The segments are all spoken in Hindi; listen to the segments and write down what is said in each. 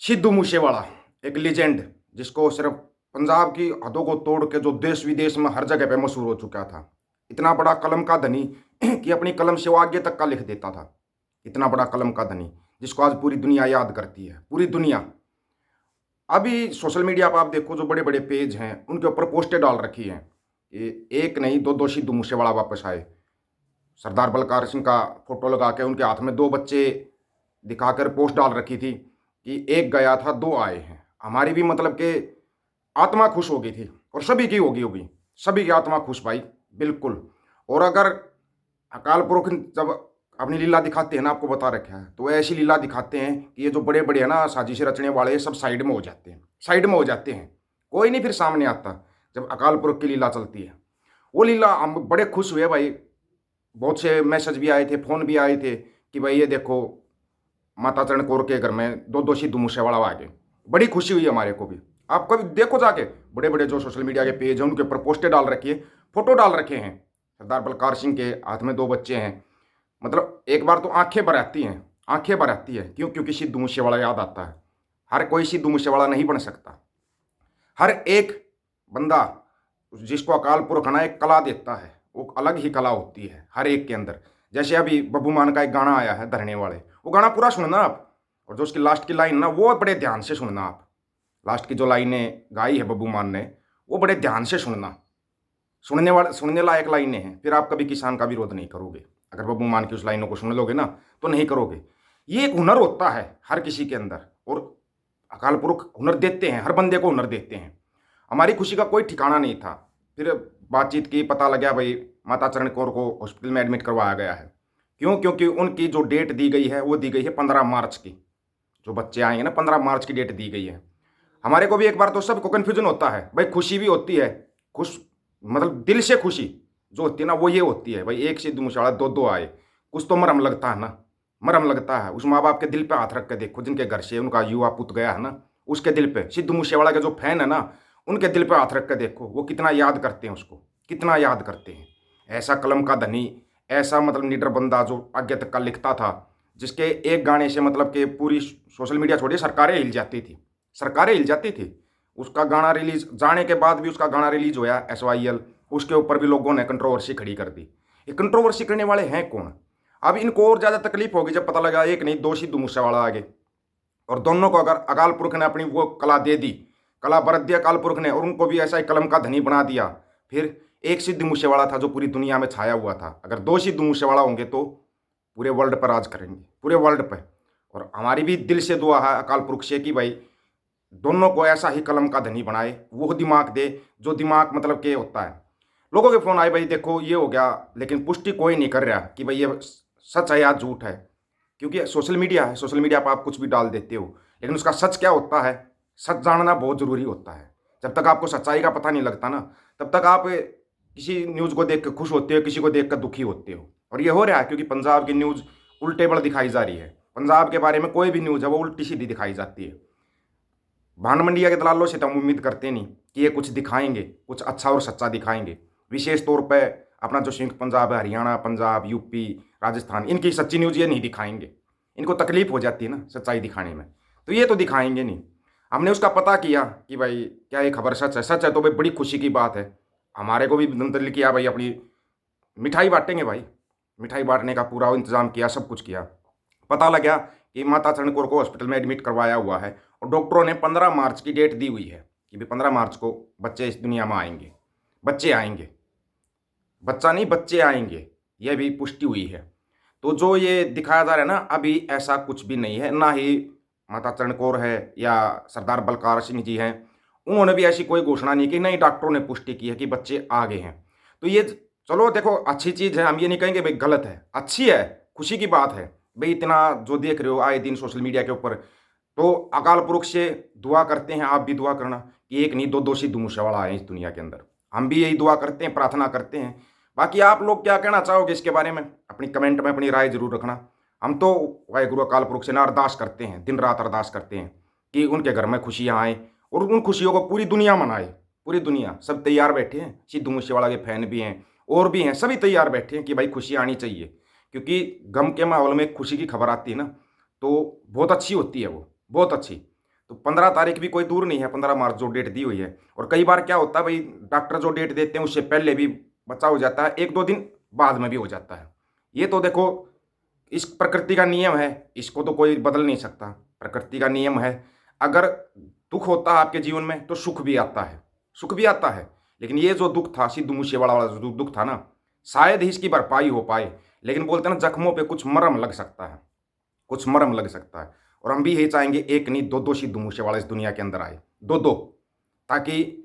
सिद्धू मूसेवाला एक लीजेंड, जिसको सिर्फ पंजाब की हदों को तोड़ के जो देश विदेश में हर जगह पे मशहूर हो चुका था। इतना बड़ा कलम का धनी कि अपनी कलम से वो आगे तक का लिख देता था। इतना बड़ा कलम का धनी जिसको आज पूरी दुनिया याद करती है, पूरी दुनिया। अभी सोशल मीडिया पर आप देखो, जो बड़े बड़े पेज हैं उनके ऊपर पोस्टें डाल रखी हैं कि एक नहीं दो दो सिद्धू मूसेवाला वापस आए। सरदार बलकार सिंह का फोटो लगा के उनके हाथ में दो बच्चे दिखाकर पोस्ट डाल रखी थी कि एक गया था दो आए हैं। हमारी भी मतलब कि आत्मा खुश हो गई थी, और सभी की होगी, सभी की आत्मा खुश भाई, बिल्कुल। और अगर अकाल पुरख जब अपनी लीला दिखाते हैं ना, आपको बता रखा है, तो ऐसी लीला दिखाते हैं कि ये जो बड़े बड़े है ना साजिशें रचने वाले, ये सब साइड में हो जाते हैं, साइड में हो जाते हैं। कोई नहीं फिर सामने आता जब अकाल पुरख की लीला चलती है। वो लीला हम बड़े खुश हुए भाई। बहुत से मैसेज भी आए थे, फ़ोन भी आए थे कि भाई ये देखो, माता चरण कौर के घर में दो दो सिद्धू मूसेवाला आ गए। बड़ी खुशी हुई हमारे को भी। आप कभी देखो जाके, बड़े बड़े जो सोशल मीडिया के पेज हैं उनके ऊपर पोस्टें डाल रखी है, फोटो डाल रखे हैं। सरदार बलकार सिंह के हाथ में दो बच्चे हैं। मतलब एक बार तो आंखें भर आती हैं, आंखें भर आती है। क्यों? क्योंकि सिद्धू मूसेवाला याद आता है। हर कोई सिद्धू मूसेवाला नहीं बन सकता। हर एक बंदा जिसको अकाल पुरख ना एक कला देता है, वो अलग ही कला होती है हर एक के अंदर। जैसे अभी बब्बू मान का एक गाना आया है धरने वाले, वो गाना पूरा सुनना आप। और जो उसकी लास्ट की लाइन ना, वो बड़े ध्यान से सुनना आप। लास्ट की जो लाइनें गाई है बब्बू मान ने, वो बड़े ध्यान से सुनना। सुनने लायक लाइनें हैं। फिर आप कभी किसान का विरोध नहीं करोगे। अगर बब्बू मान की उस लाइनों को सुन लोगे ना, तो नहीं करोगे। ये एक हुनर होता है हर किसी के अंदर, और अकाल पुरख हुनर देते हैं, हर बंदे को हुनर देते हैं। हमारी खुशी का कोई ठिकाना नहीं था। फिर बातचीत की, पता लगा भाई माता चरण कौर को हॉस्पिटल में एडमिट करवाया गया है। क्यों? क्योंकि उनकी जो डेट दी गई है वो दी गई है 15 मार्च की। जो बच्चे आएंगे ना, 15 मार्च की डेट दी गई है। हमारे को भी एक बार तो सबको कन्फ्यूजन होता है भाई, खुशी भी होती है, खुश मतलब दिल से खुशी जो होती है ना, वो ये होती है भाई एक सिद्धू मूसेवाला दो दो आए। कुछ तो मरहम लगता है ना, मरहम लगता है। उस माँ बाप के दिल पे हाथ रख के देखो, जिनके घर से उनका युवा पुत गया है ना, उसके दिल पे, सिद्धू मूसेवाला के जो फैन है ना, उनके दिल पे हाथ रख के देखो, वो कितना याद करते हैं उसको, कितना याद करते हैं। ऐसा कलम का धनी, ऐसा मतलब निडर बंदा जो आगे तक का लिखता था, जिसके एक गाने से मतलब कि पूरी सोशल मीडिया छोड़िए, सरकारें हिल जाती थी, सरकारें हिल जाती थी। उसका गाना रिलीज जाने के बाद भी, उसका गाना रिलीज होया SYL, उसके ऊपर भी लोगों ने कंट्रोवर्सी खड़ी कर दी। ये कंट्रोवर्सी करने वाले हैं कौन? अब इनको और ज़्यादा तकलीफ होगी जब पता लगा एक नहीं दो सिद्धू मूसेवाला आ गए। और दोनों को अगर अकाल पुरख ने अपनी वो कला दे दी, कला बरत दिया अकाल पुरख ने, और उनको भी ऐसा ही कलम का धनी बना दिया। फिर एक सिद्धू मूसेवाला था जो पूरी दुनिया में छाया हुआ था, अगर दो सिद्धू मूसेवाला होंगे तो पूरे वर्ल्ड पर राज करेंगे, पूरे वर्ल्ड पर। और हमारी भी दिल से दुआ है अकाल पुरख से कि भाई दोनों को ऐसा ही कलम का धनी बनाए, वो दिमाग दे जो दिमाग मतलब के होता है। लोगों के फ़ोन आए भाई देखो ये हो गया, लेकिन पुष्टि कोई नहीं कर रहा कि भाई ये सच है या झूठ है। क्योंकि सोशल मीडिया है, सोशल मीडिया पर आप कुछ भी डाल देते हो, लेकिन उसका सच क्या होता है, सच जानना बहुत ज़रूरी होता है। जब तक आपको सच्चाई का पता नहीं लगता ना, तब तक आप किसी न्यूज़ को देख कर खुश होते हो, किसी को देख कर दुखी होते हो। और ये हो रहा है क्योंकि पंजाब की न्यूज़ उल्टे बड़ दिखाई जा रही है। पंजाब के बारे में कोई भी न्यूज़ है वो उल्टी सीधी दिखाई जाती है। भान मंडिया के दलालों से तो हम उम्मीद करते नहीं कि ये कुछ दिखाएंगे, कुछ अच्छा और सच्चा दिखाएंगे। विशेष तौर पे अपना जो संयुक्त पंजाब है, हरियाणा, पंजाब, यूपी, राजस्थान, इनकी सच्ची न्यूज़ ये नहीं दिखाएंगे। इनको तकलीफ हो जाती है ना सच्चाई दिखाने में, तो ये तो दिखाएंगे नहीं। हमने उसका पता किया कि भाई क्या ये खबर सच है, सच है तो भाई बड़ी खुशी की बात है। हमारे को भी दिल किया भाई, अपनी मिठाई बांटेंगे भाई। मिठाई बांटने का पूरा इंतजाम किया, सब कुछ किया। पता लगा कि माता चरण कौर को हॉस्पिटल में एडमिट करवाया हुआ है, और डॉक्टरों ने 15 मार्च की डेट दी हुई है कि भाई 15 मार्च को बच्चे इस दुनिया में आएंगे, बच्चे आएंगे। बच्चा नहीं, बच्चे आएंगे, यह भी पुष्टि हुई है। तो जो ये दिखाया जा रहा है ना, अभी ऐसा कुछ भी नहीं है। ना ही माता चरण कौर है या सरदार बलकार सिंह जी हैं, उन्होंने भी ऐसी कोई घोषणा नहीं की, नहीं डॉक्टरों ने पुष्टि की है कि बच्चे आ गए हैं। तो ये चलो देखो अच्छी चीज़ है, हम ये नहीं कहेंगे भाई गलत है, अच्छी है, खुशी की बात है। भाई इतना जो देख रहे हो आए दिन सोशल मीडिया के ऊपर, तो अकाल पुरख से दुआ करते हैं, आप भी दुआ करना कि एक नहीं दो दो सिद्धू मूसेवाला आए इस दुनिया के अंदर। हम भी यही दुआ करते हैं, प्रार्थना करते हैं। बाकी आप लोग क्या कहना चाहोगे इसके बारे में, अपनी कमेंट में अपनी राय जरूर रखना। हम तो वाहेगुरु अकाल पुरख से ना अरदास करते हैं, दिन रात अरदास करते हैं कि उनके घर में खुशियाँ आएँ, और उन खुशियों को पूरी दुनिया मनाए। पूरी दुनिया सब तैयार बैठे हैं, सिद्धू मूसेवाला के फैन भी हैं और भी हैं, सभी तैयार बैठे हैं कि भाई खुशी आनी चाहिए। क्योंकि गम के माहौल में खुशी की खबर आती है ना, तो बहुत अच्छी होती है, वो बहुत अच्छी। तो 15 तारीख भी कोई दूर नहीं है, 15 मार्च जो डेट दी हुई है। और कई बार क्या होता है भाई, डॉक्टर जो डेट देते हैं उससे पहले भी बच्चा हो जाता है, 1-2 दिन बाद में भी हो जाता है। ये तो देखो इस प्रकृति का नियम है, इसको तो कोई बदल नहीं सकता। प्रकृति का नियम है, अगर दुख होता है आपके जीवन में तो सुख भी आता है, सुख भी आता है। लेकिन ये जो दुख था, सिद्धू मूसेवाला वाला जो दुख था ना, शायद ही इसकी भरपाई हो पाए। लेकिन बोलते हैं ना, जख्मों पे कुछ मरहम लग सकता है, कुछ मरहम लग सकता है। और हम भी यही चाहेंगे, एक नहीं दो दो सिद्धू मूसेवाला इस दुनिया के अंदर आए, दो दो, ताकि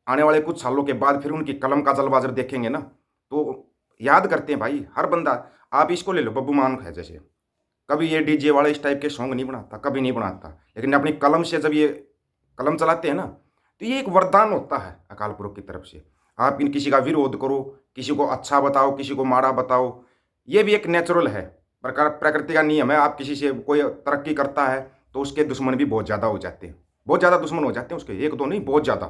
आने वाले कुछ सालों के बाद फिर उनकी कलम का जलवा जब देखेंगे ना, तो याद करते हैं भाई हर बंदा। आप इसको ले लो, बब्बू मान है जैसे, कभी ये डीजे वाले इस टाइप के सॉन्ग नहीं बनाता, कभी नहीं बनाता, लेकिन अपनी कलम से जब ये कलम चलाते हैं ना, तो ये एक वरदान होता है अकाल पुरख की तरफ से। आप इन किसी का विरोध करो, किसी को अच्छा बताओ, किसी को माड़ा बताओ, ये भी एक नेचुरल है, प्रकृति का नियम है। आप किसी से कोई तरक्की करता है तो उसके दुश्मन भी बहुत ज़्यादा हो जाते हैं, बहुत ज़्यादा दुश्मन हो जाते हैं उसके, एक दो नहीं, बहुत ज़्यादा।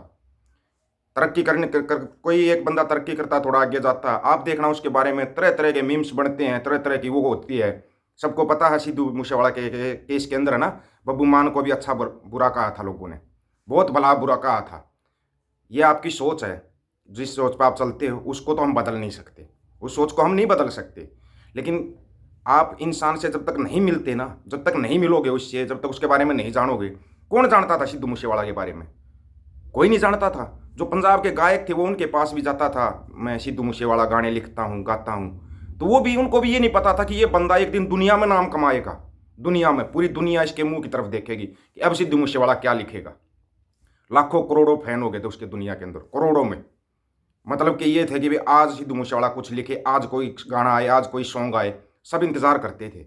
तरक्की करने कोई एक बंदा तरक्की करता है, थोड़ा आगे जाता है, आप देखना उसके बारे में तरह तरह के मीम्स बनते हैं, तरह तरह की वो होती है। सबको पता है सिद्धू मूसेवाला के केस के अंदर है ना, बब्बू मान को भी अच्छा बुरा कहा था लोगों ने, बहुत भला बुरा कहा था। ये आपकी सोच है, जिस सोच पर आप चलते हो उसको तो हम बदल नहीं सकते, उस सोच को हम नहीं बदल सकते। लेकिन आप इंसान से जब तक नहीं मिलते ना, जब तक नहीं मिलोगे उससे, जब तक उसके बारे में नहीं जानोगे। कौन जानता था सिद्धू मूसेवाला के बारे में? कोई नहीं जानता था। जो पंजाब के गायक थे वो उनके पास भी जाता था, मैं सिद्धू मूसेवाला गाने लिखता हूँ, गाता हूँ, तो वो भी, उनको भी ये नहीं पता था कि ये बंदा एक दिन दुनिया में नाम कमाएगा, दुनिया में, पूरी दुनिया इसके मुंह की तरफ देखेगी कि अब सिद्धू मूसेवाला क्या लिखेगा। लाखों करोड़ों फैन हो गए थे उसके दुनिया के अंदर, करोड़ों में। मतलब कि ये थे कि भाई आज सिद्धू मूसेवाला कुछ लिखे, आज कोई गाना आए, आज कोई सॉन्ग आए, सब इंतज़ार करते थे।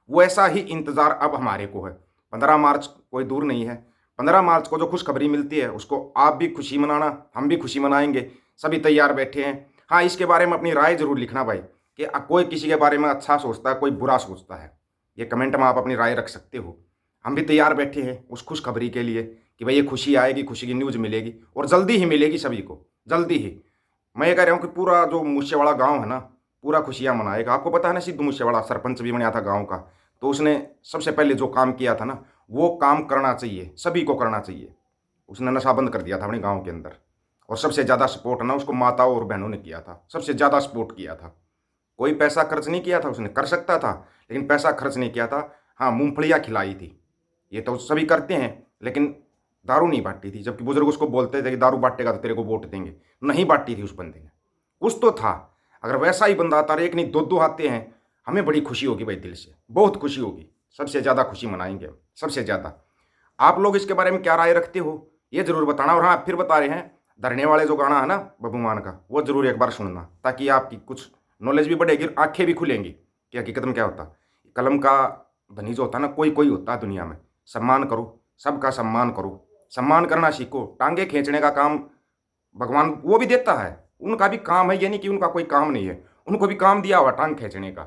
वो ऐसा ही इंतज़ार अब हमारे को है। 15 मार्च कोई दूर नहीं है। 15 मार्च को जो खुशखबरी मिलती है उसको आप भी खुशी मनाना, हम भी खुशी मनाएंगे, सभी तैयार बैठे हैं। हाँ, इसके बारे में अपनी राय ज़रूर लिखना भाई, कि कोई किसी के बारे में अच्छा सोचता है, कोई बुरा सोचता है। ये कमेंट में आप अपनी राय रख सकते हो। हम भी तैयार बैठे हैं उस खुशखबरी के लिए कि भाई ये खुशी आएगी, खुशी की न्यूज़ मिलेगी, और जल्दी ही मिलेगी सभी को, जल्दी ही। मैं ये कह रहा हूँ कि पूरा जो मूसेवाला गांव है ना, पूरा खुशियाँ मनाएगा। आपको पता है ना, सिद्धू मूसेवाला सरपंच भी बनाया था गांव का, तो उसने सबसे पहले जो काम किया था ना, वो काम करना चाहिए, सभी को करना चाहिए। उसने नशा बंद कर दिया था अपने गांव के अंदर, और सबसे ज़्यादा सपोर्ट ना उसको माताओं और बहनों ने किया था, सबसे ज़्यादा सपोर्ट किया था। कोई पैसा खर्च नहीं किया था उसने, कर सकता था लेकिन पैसा खर्च नहीं किया था। हाँ, मूँगफलियाँ खिलाई थी, ये तो सभी करते हैं, लेकिन दारू नहीं बांटी थी। जबकि बुजुर्ग उसको बोलते थे कि दारू बांटेगा तो तेरे को वोट देंगे, नहीं बांटी थी उस बंदे ने, कुछ तो था। अगर वैसा ही बंदा आता, एक नहीं दो दो आते हैं, हमें बड़ी खुशी होगी भाई, दिल से बहुत खुशी होगी, सबसे ज़्यादा खुशी मनाएंगे, सबसे ज़्यादा। आप लोग इसके बारे में क्या राय रखते हो ये ज़रूर बताना। और हाँ, फिर बता रहे हैं, धरने वाले जो गाना है ना बब्बू मान का, वो ज़रूर एक बार सुनना, ताकि आपकी कुछ नॉलेज भी बढ़ेगी, आंखें भी खुलेंगी कि हकीकत में क्या होता। कलम का धनी जो होता है ना, कोई कोई होता है दुनिया में। सम्मान करो, सबका सम्मान करो, सम्मान करना सीखो। टांगे खींचने का काम भगवान वो भी देता है, उनका भी काम है, ये नहीं कि उनका कोई काम नहीं है, उनको भी काम दिया हुआ टांग खींचने का।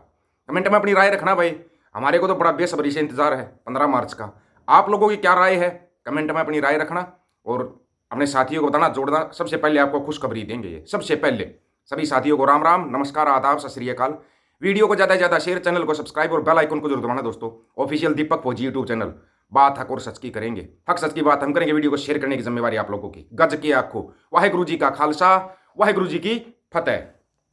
कमेंट में अपनी राय रखना भाई, हमारे को तो बड़ा बेसब्री से इंतजार है 15 मार्च का। आप लोगों की क्या राय है, कमेंट में अपनी राय रखना, और अपने साथियों को बताना, जोड़ना। सबसे पहले आपको खुशखबरी देंगे ये, सबसे पहले। सभी साथियों को राम राम, नमस्कार, आदाब, सत श्री अकाल। वीडियो को ज़्यादा से ज़्यादा शेयर, चैनल को सब्सक्राइब और बेल आइकन को जरूर दबाना दोस्तों। ऑफिशियल दीपक फौजी यूट्यूब चैनल, बात हक और सच की करेंगे, हक सच की बात हम करेंगे। वीडियो को शेयर करने की जिम्मेवारी आप लोगों की। गज के आखो, वाहेगुरु जी का खालसा, वाहेगुरु जी की फतेह।